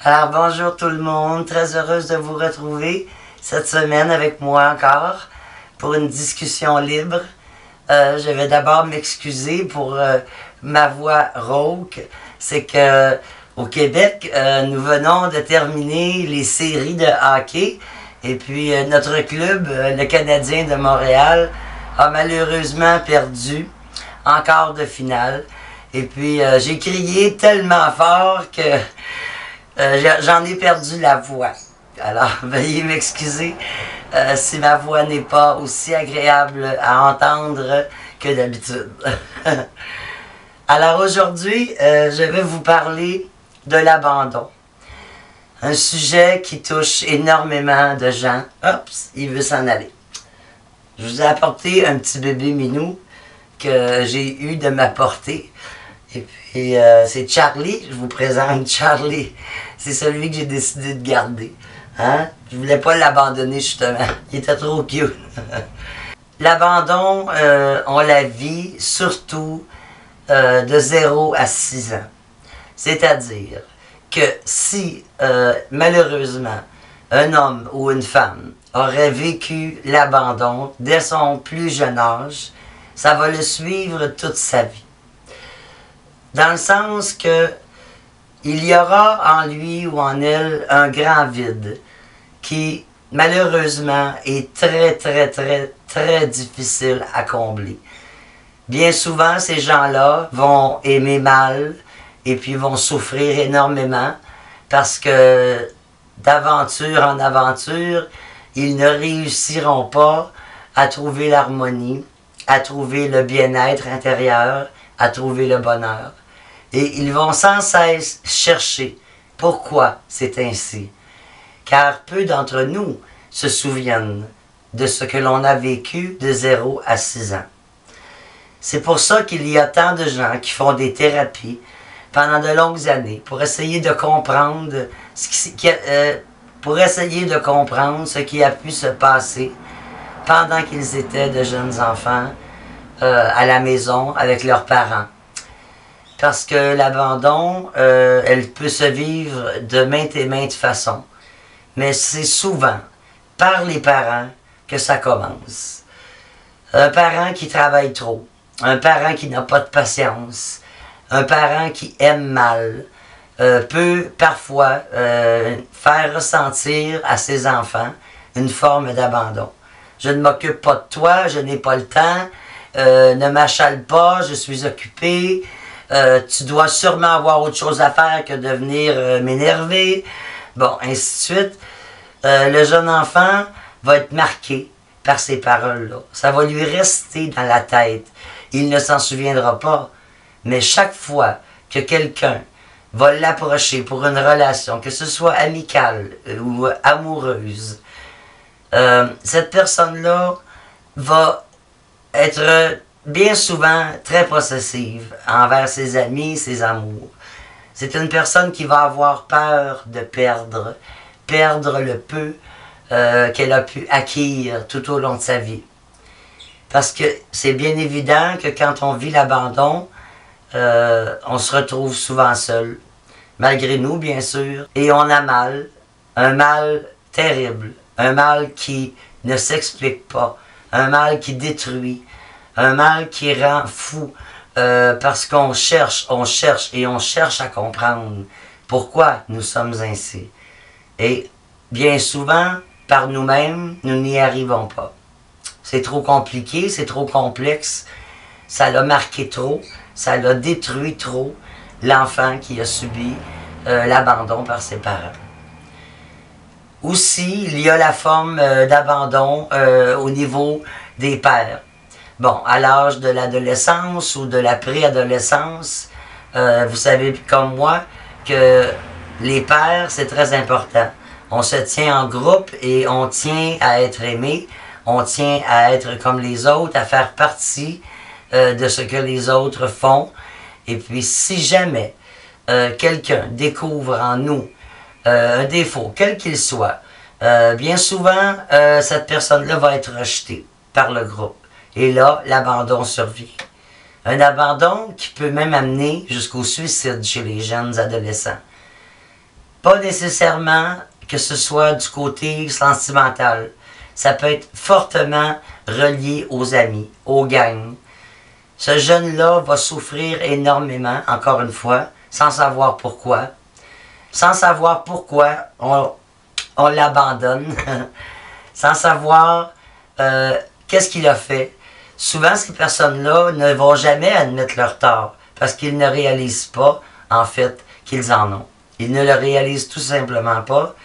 Alors bonjour tout le monde, très heureuse de vous retrouver cette semaine avec moi encore pour une discussion libre. Je vais d'abord m'excuser pour ma voix rauque. C'est que au Québec, nous venons de terminer les séries de hockey et puis notre club, le Canadien de Montréal, a malheureusement perdu en quart de finale. Et puis j'ai crié tellement fort que j'en ai perdu la voix. Alors, veuillez m'excuser si ma voix n'est pas aussi agréable à entendre que d'habitude. Alors aujourd'hui, je vais vous parler de l'abandon. Un sujet qui touche énormément de gens. Oups, il veut s'en aller. Je vous ai apporté un petit bébé minou que j'ai eu de m'apporter. Et puis, c'est Charlie. Je vous présente Charlie. C'est celui que j'ai décidé de garder. Hein? Je voulais pas l'abandonner, justement. Il était trop cute. L'abandon, on la vit surtout de 0 à 6 ans. C'est-à-dire que si, malheureusement, un homme ou une femme aurait vécu l'abandon dès son plus jeune âge, ça va le suivre toute sa vie. Dans le sens que il y aura en lui ou en elle un grand vide qui, malheureusement, est très difficile à combler. Bien souvent, ces gens-là vont aimer mal et puis vont souffrir énormément parce que d'aventure en aventure, ils ne réussiront pas à trouver l'harmonie, à trouver le bien-être intérieur, à trouver le bonheur. Et ils vont sans cesse chercher pourquoi c'est ainsi. Car peu d'entre nous se souviennent de ce que l'on a vécu de 0 à 6 ans. C'est pour ça qu'il y a tant de gens qui font des thérapies pendant de longues années pour essayer de comprendre ce qui a pu se passer pendant qu'ils étaient de jeunes enfants à la maison avec leurs parents. Parce que l'abandon, elle peut se vivre de maintes et maintes façons. Mais c'est souvent par les parents que ça commence. Un parent qui travaille trop, un parent qui n'a pas de patience, un parent qui aime mal, peut parfois faire ressentir à ses enfants une forme d'abandon. Je ne m'occupe pas de toi, je n'ai pas le temps, ne m'achale pas, je suis occupé. Tu dois sûrement avoir autre chose à faire que de venir m'énerver. Bon, ainsi de suite. Le jeune enfant va être marqué par ces paroles-là. Ça va lui rester dans la tête. Il ne s'en souviendra pas. Mais chaque fois que quelqu'un va l'approcher pour une relation, que ce soit amicale ou amoureuse, cette personne-là va être bien souvent très possessive envers ses amis, ses amours. C'est une personne qui va avoir peur de perdre le peu qu'elle a pu acquérir tout au long de sa vie. Parce que c'est bien évident que quand on vit l'abandon, on se retrouve souvent seul, malgré nous bien sûr, et on a mal, un mal terrible, un mal qui ne s'explique pas, un mal qui détruit, un mal qui rend fou, parce qu'on cherche à comprendre pourquoi nous sommes ainsi. Et bien souvent, par nous-mêmes, nous n'y arrivons pas. C'est trop compliqué, c'est trop complexe, ça l'a marqué trop, ça l'a détruit trop, l'enfant qui a subi l'abandon par ses parents. Aussi, il y a la forme d'abandon au niveau des pères. Bon, à l'âge de l'adolescence ou de la préadolescence, vous savez comme moi que les pères, c'est très important. On se tient en groupe et on tient à être aimé, on tient à être comme les autres, à faire partie de ce que les autres font. Et puis, si jamais quelqu'un découvre en nous un défaut, quel qu'il soit, bien souvent, cette personne-là va être rejetée par le groupe. Et là, l'abandon survit. Un abandon qui peut même amener jusqu'au suicide chez les jeunes adolescents. Pas nécessairement que ce soit du côté sentimental. Ça peut être fortement relié aux amis, aux gangs. Ce jeune-là va souffrir énormément, encore une fois, sans savoir pourquoi. Sans savoir pourquoi on l'abandonne. Sans savoir qu'est-ce qu'il a fait. Souvent, ces personnes-là ne vont jamais admettre leur tort parce qu'ils ne réalisent pas, en fait, qu'ils en ont. Ils ne le réalisent tout simplement pas.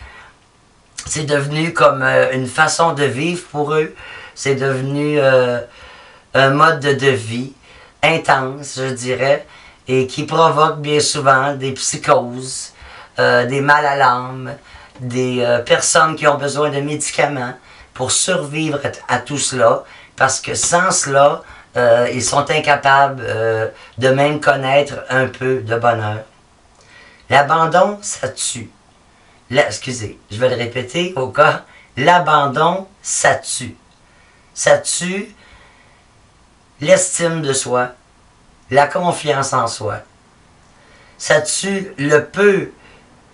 C'est devenu comme une façon de vivre pour eux. C'est devenu un mode de vie intense, je dirais, et qui provoque bien souvent des psychoses, des mal à l'âme, des personnes qui ont besoin de médicaments pour survivre à tout cela, parce que sans cela, ils sont incapables de même connaître un peu de bonheur. L'abandon, ça tue. Excusez, je vais le répéter au cas. L'abandon, ça tue. Ça tue l'estime de soi, la confiance en soi. Ça tue le peu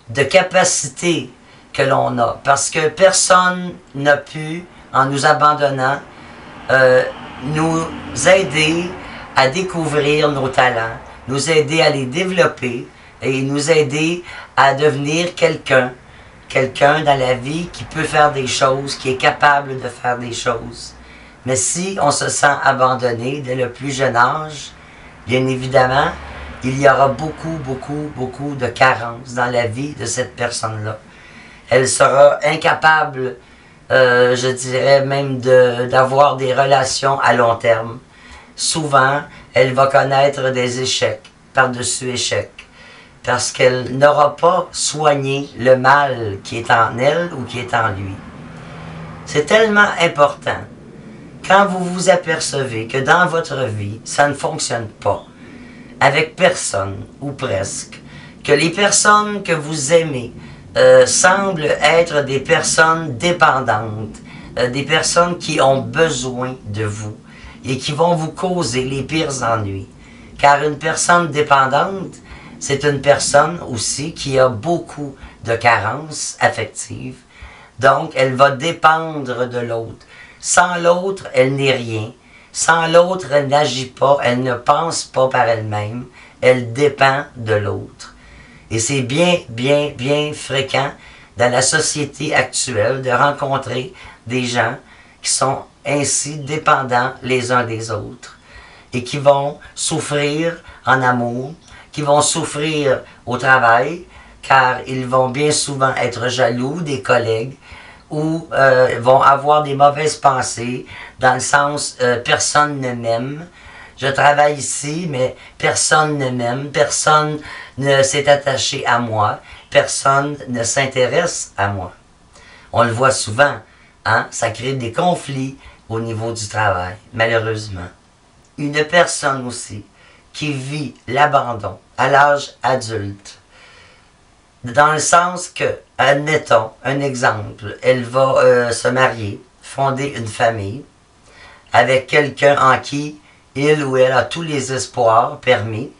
de capacité que l'on a. Parce que personne n'a pu, en nous abandonnant, nous aider à découvrir nos talents, nous aider à les développer et nous aider à devenir quelqu'un dans la vie qui peut faire des choses, qui est capable de faire des choses. Mais si on se sent abandonné dès le plus jeune âge, bien évidemment, il y aura beaucoup de carences dans la vie de cette personne-là. Elle sera incapable, je dirais même, d'avoir des relations à long terme. Souvent, elle va connaître des échecs par-dessus échecs, parce qu'elle n'aura pas soigné le mal qui est en elle ou qui est en lui. C'est tellement important. Quand vous vous apercevez que dans votre vie, ça ne fonctionne pas, avec personne, ou presque, que les personnes que vous aimez semblent être des personnes dépendantes, des personnes qui ont besoin de vous et qui vont vous causer les pires ennuis. Car une personne dépendante, c'est une personne aussi qui a beaucoup de carences affectives. Donc, elle va dépendre de l'autre. Sans l'autre, elle n'est rien. Sans l'autre, elle n'agit pas, elle ne pense pas par elle-même. Elle dépend de l'autre. Et c'est bien fréquent dans la société actuelle de rencontrer des gens qui sont ainsi dépendants les uns des autres et qui vont souffrir en amour, qui vont souffrir au travail, car ils vont bien souvent être jaloux des collègues ou vont avoir des mauvaises pensées dans le sens personne ne m'aime. Je travaille ici, mais personne ne m'aime, personne ne s'est attaché à moi, personne ne s'intéresse à moi. On le voit souvent, hein? Ça crée des conflits au niveau du travail, malheureusement. Une personne aussi qui vit l'abandon à l'âge adulte, dans le sens que, admettons, un exemple, elle va se marier, fonder une famille, avec quelqu'un en qui il ou elle a tous les espoirs permis,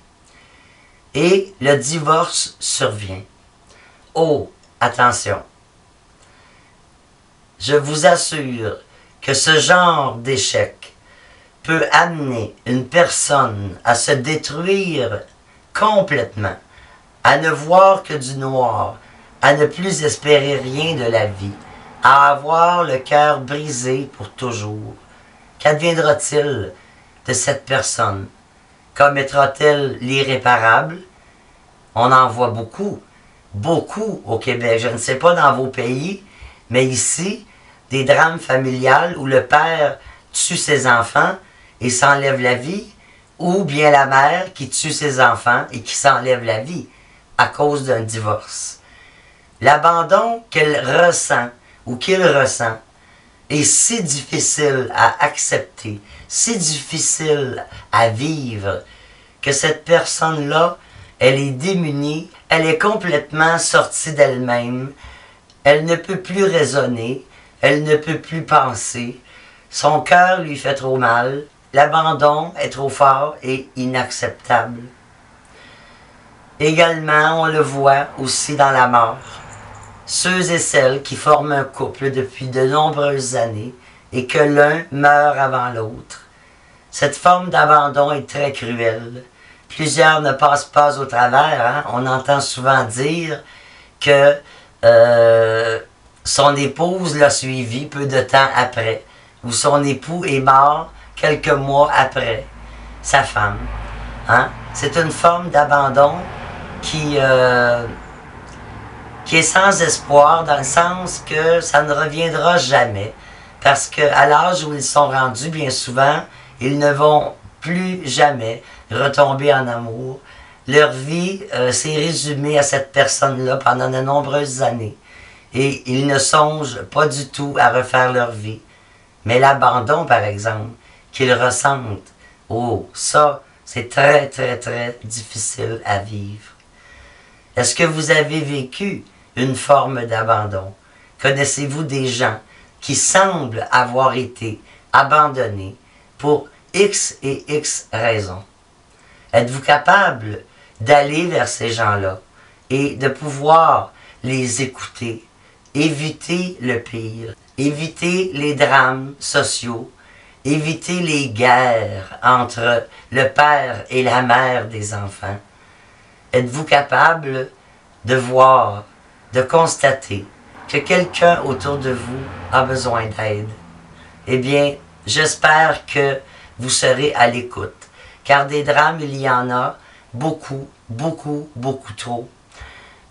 et le divorce survient. Oh, attention! Je vous assure que ce genre d'échec peut amener une personne à se détruire complètement, à ne voir que du noir, à ne plus espérer rien de la vie, à avoir le cœur brisé pour toujours. Qu'adviendra-t-il de cette personne? Commettra-t-elle l'irréparable? On en voit beaucoup au Québec. Je ne sais pas dans vos pays, mais ici, des drames familiales où le père tue ses enfants et s'enlève la vie, ou bien la mère qui tue ses enfants et qui s'enlève la vie à cause d'un divorce. L'abandon qu'elle ressent ou qu'il ressent est si difficile à accepter, si difficile à vivre, que cette personne-là, elle est démunie, elle est complètement sortie d'elle-même, elle ne peut plus raisonner, elle ne peut plus penser, son cœur lui fait trop mal, l'abandon est trop fort et inacceptable. Également, on le voit aussi dans la mort. ceux et celles qui forment un couple depuis de nombreuses années et que l'un meurt avant l'autre. Cette forme d'abandon est très cruelle. Plusieurs ne passent pas au travers. Hein? On entend souvent dire que son épouse l'a suivi peu de temps après, ou son époux est mort quelques mois après sa femme. Hein? C'est une forme d'abandon qui est sans espoir, dans le sens que ça ne reviendra jamais. Parce qu'à l'âge où ils sont rendus, bien souvent, ils ne vont plus jamais retomber en amour. Leur vie s'est résumée à cette personne-là pendant de nombreuses années. Et ils ne songent pas du tout à refaire leur vie. Mais l'abandon, par exemple, qu'ils ressentent, oh, ça, c'est très, très, très difficile à vivre. Est-ce que vous avez vécu une forme d'abandon? Connaissez-vous des gens qui semblent avoir été abandonnés pour X et X raisons? Êtes-vous capable d'aller vers ces gens-là et de pouvoir les écouter, éviter le pire, éviter les drames sociaux, éviter les guerres entre le père et la mère des enfants? Êtes-vous capable de voir, de constater que quelqu'un autour de vous a besoin d'aide? Eh bien, j'espère que vous serez à l'écoute, car des drames, il y en a beaucoup, beaucoup, beaucoup trop.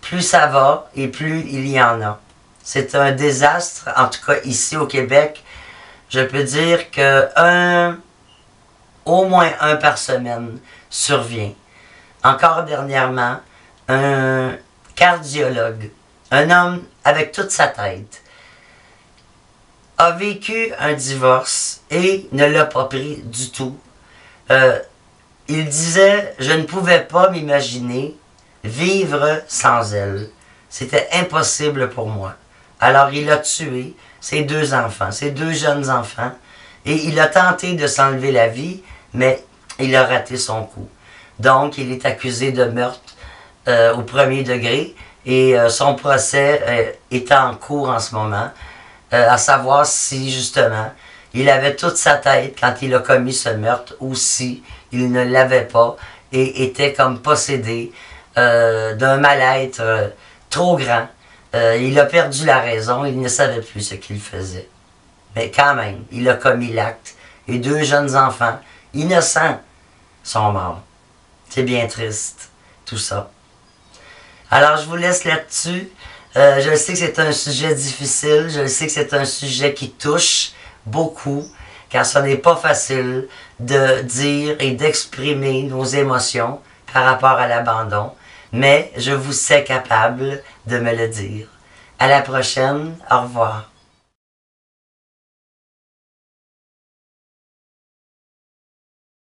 Plus ça va et plus il y en a. C'est un désastre, en tout cas ici au Québec. Je peux dire que au moins un par semaine survient. Encore dernièrement, un cardiologue, un homme avec toute sa tête, a vécu un divorce et ne l'a pas pris du tout. Il disait « Je ne pouvais pas m'imaginer vivre sans elle. C'était impossible pour moi. » Alors il a tué ses deux enfants, ses deux jeunes enfants, et il a tenté de s'enlever la vie, mais il a raté son coup. Donc il est accusé de meurtre au premier degré, et son procès est en cours en ce moment, à savoir si justement il avait toute sa tête quand il a commis ce meurtre, ou si il ne l'avait pas et était comme possédé d'un mal-être trop grand. Il a perdu la raison, il ne savait plus ce qu'il faisait. Mais quand même, il a commis l'acte et deux jeunes enfants, innocents, sont morts. C'est bien triste, tout ça. Alors, je vous laisse là-dessus. Je sais que c'est un sujet difficile, je sais que c'est un sujet qui touche beaucoup, car ce n'est pas facile de dire et d'exprimer nos émotions par rapport à l'abandon, mais je vous sais capable de me le dire. À la prochaine, au revoir.